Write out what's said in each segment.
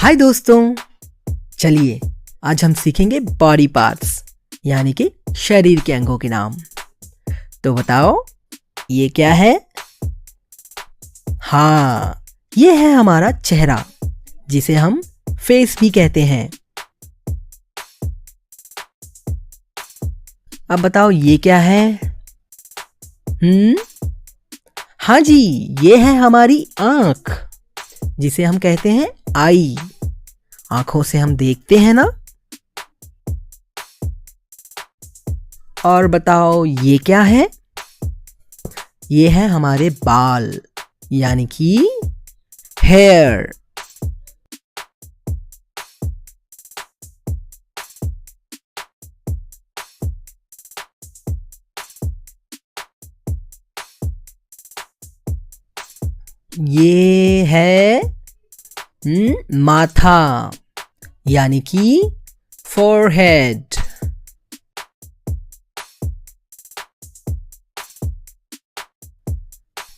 हाय दोस्तों, चलिए आज हम सीखेंगे बॉडी पार्ट्स यानी कि शरीर के अंगों के नाम। तो बताओ ये क्या है? हाँ, ये है हमारा चेहरा जिसे हम फेस भी कहते हैं। अब बताओ ये क्या है? हाँ जी, ये है हमारी आँख जिसे हम कहते हैं आई। आंखों से हम देखते हैं ना। और बताओ ये क्या है? ये है हमारे बाल यानी कि हेयर। ये है माथा यानी कि फोरहेड।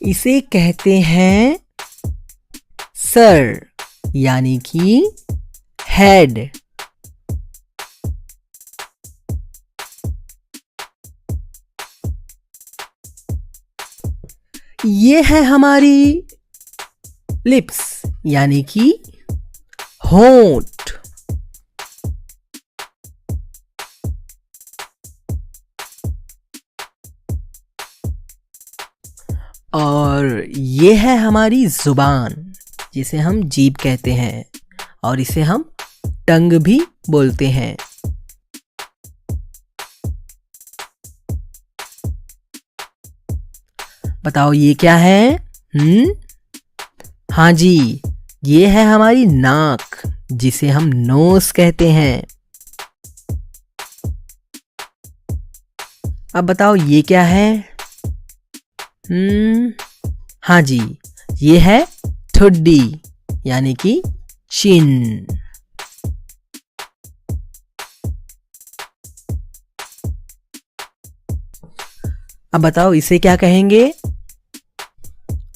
इसे कहते हैं सर यानी कि हेड। ये है हमारी लिप्स यानी कि होंठ। और ये है हमारी जुबान जिसे हम जीभ कहते हैं और इसे हम टंग भी बोलते हैं। बताओ ये क्या है? हाँ जी, ये है हमारी नाक जिसे हम नोज कहते हैं। अब बताओ ये क्या है? हाँ जी, ये है ठुड्डी यानी कि चिन। अब बताओ इसे क्या कहेंगे?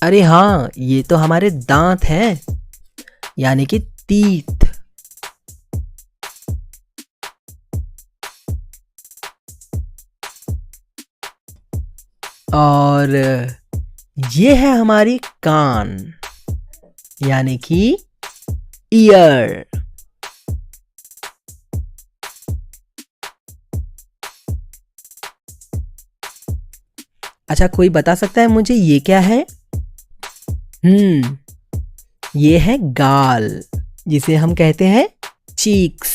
अरे हाँ, ये तो हमारे दांत हैं यानी कि टीथ। और ये है हमारी कान यानी कि ईयर। अच्छा, कोई बता सकता है मुझे ये क्या है? ये है गाल जिसे हम कहते हैं चीक्स।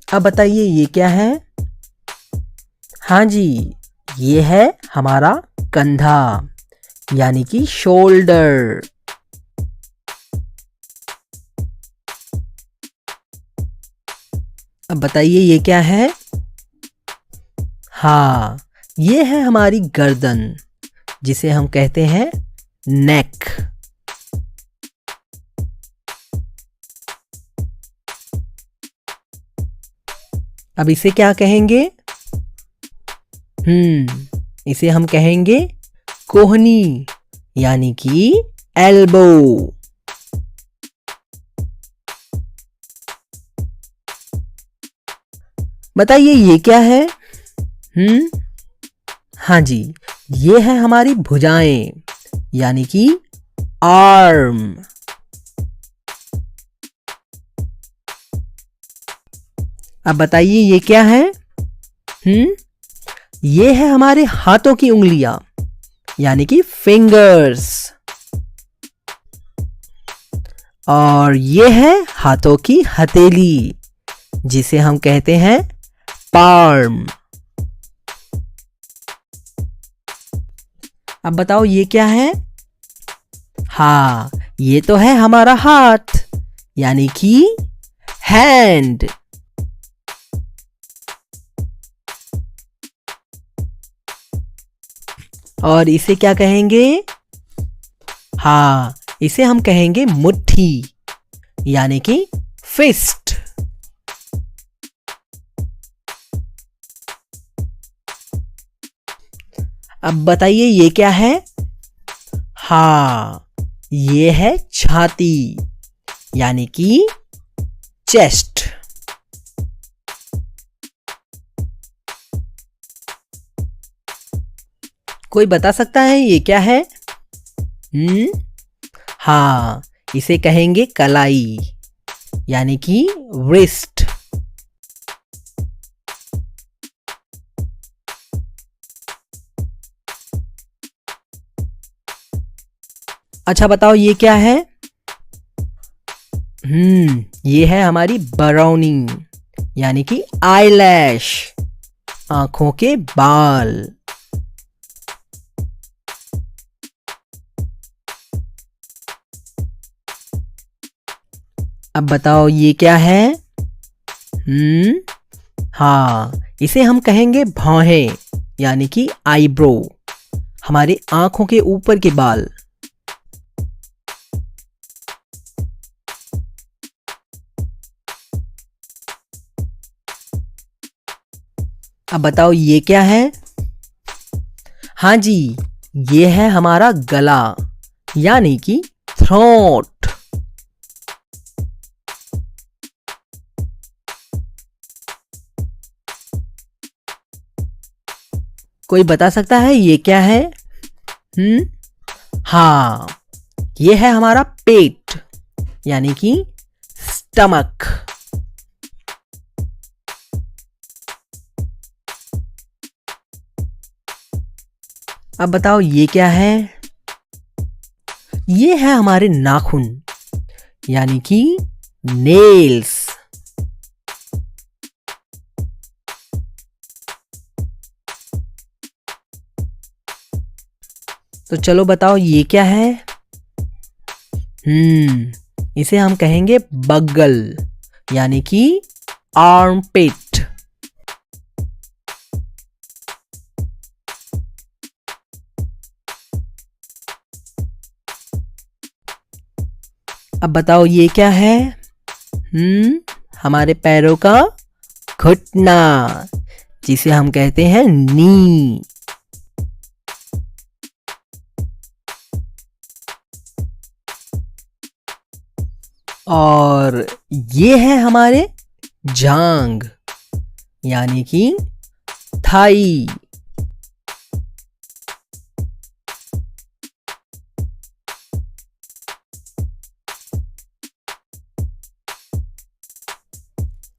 अब बताइए ये क्या है? हाँ जी, ये है हमारा कंधा यानी कि शोल्डर। अब बताइए ये क्या है? हाँ, ये है हमारी गर्दन जिसे हम कहते हैं नेक। अब इसे क्या कहेंगे? इसे हम कहेंगे कोहनी यानी कि एल्बो। बताइए ये क्या है? हाँ जी, ये है हमारी भुजाएं यानी कि आर्म। अब बताइए ये क्या है? ये है हमारे हाथों की उंगलियां यानी कि फिंगर्स। और ये है हाथों की हथेली जिसे हम कहते हैं पाल्म। अब बताओ ये क्या है? हाँ, ये तो है हमारा हाथ यानी कि हैंड। और इसे क्या कहेंगे? हाँ, इसे हम कहेंगे मुट्ठी यानी कि फिस्ट। अब बताइए ये क्या है? हाँ, ये है छाती यानी कि चेस्ट। कोई बता सकता है ये क्या है? हाँ, इसे कहेंगे कलाई यानी कि रिस्ट। अच्छा बताओ ये क्या है? ये है हमारी बरौनी यानी कि आईलैश, आंखों के बाल। अब बताओ ये क्या है? हाँ, इसे हम कहेंगे भौहें यानी कि आईब्रो, हमारे आंखों के ऊपर के बाल। अब बताओ ये क्या है? हाँ जी, ये है हमारा गला यानी कि थ्रोट। कोई बता सकता है ये क्या है? हाँ, ये है हमारा पेट यानी कि स्टमक। अब बताओ ये क्या है? ये है हमारे नाखून यानी कि नेल्स। तो चलो बताओ ये क्या है? इसे हम कहेंगे बगल यानी कि आर्मपिट। अब बताओ ये क्या है? हमारे पैरों का घुटना जिसे हम कहते हैं नी। और ये है हमारे जांग यानी कि थाई।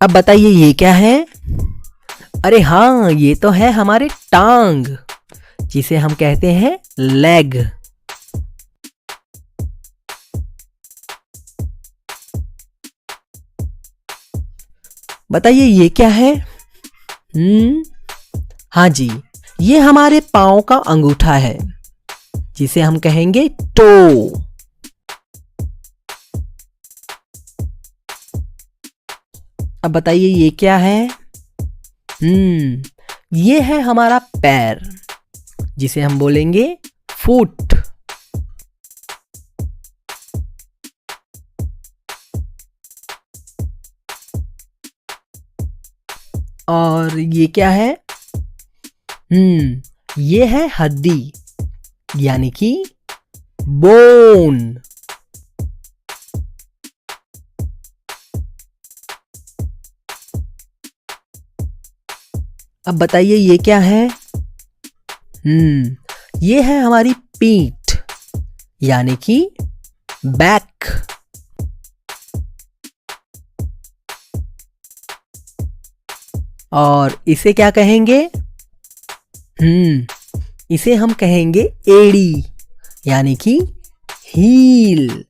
अब बताइए ये क्या है? अरे हाँ, ये तो है हमारे टांग जिसे हम कहते हैं लेग। बताइए ये क्या है? हाँ जी, ये हमारे पांव का अंगूठा है जिसे हम कहेंगे टो। अब बताइए ये क्या है? ये है हमारा पैर जिसे हम बोलेंगे फुट। और ये क्या है? ये है हड्डी यानी कि बोन। अब बताइए ये क्या है? ये है हमारी पीठ यानी कि बैक। और इसे क्या कहेंगे? इसे हम कहेंगे एड़ी यानी कि हील।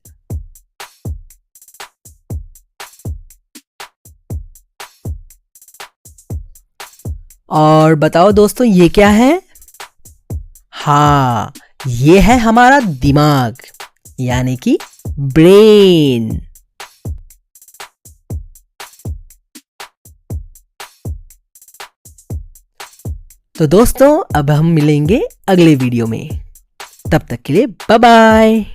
और बताओ दोस्तों ये क्या है? हाँ, ये है हमारा दिमाग यानी कि ब्रेन। तो दोस्तों अब हम मिलेंगे अगले वीडियो में। तब तक के लिए बाय बाय।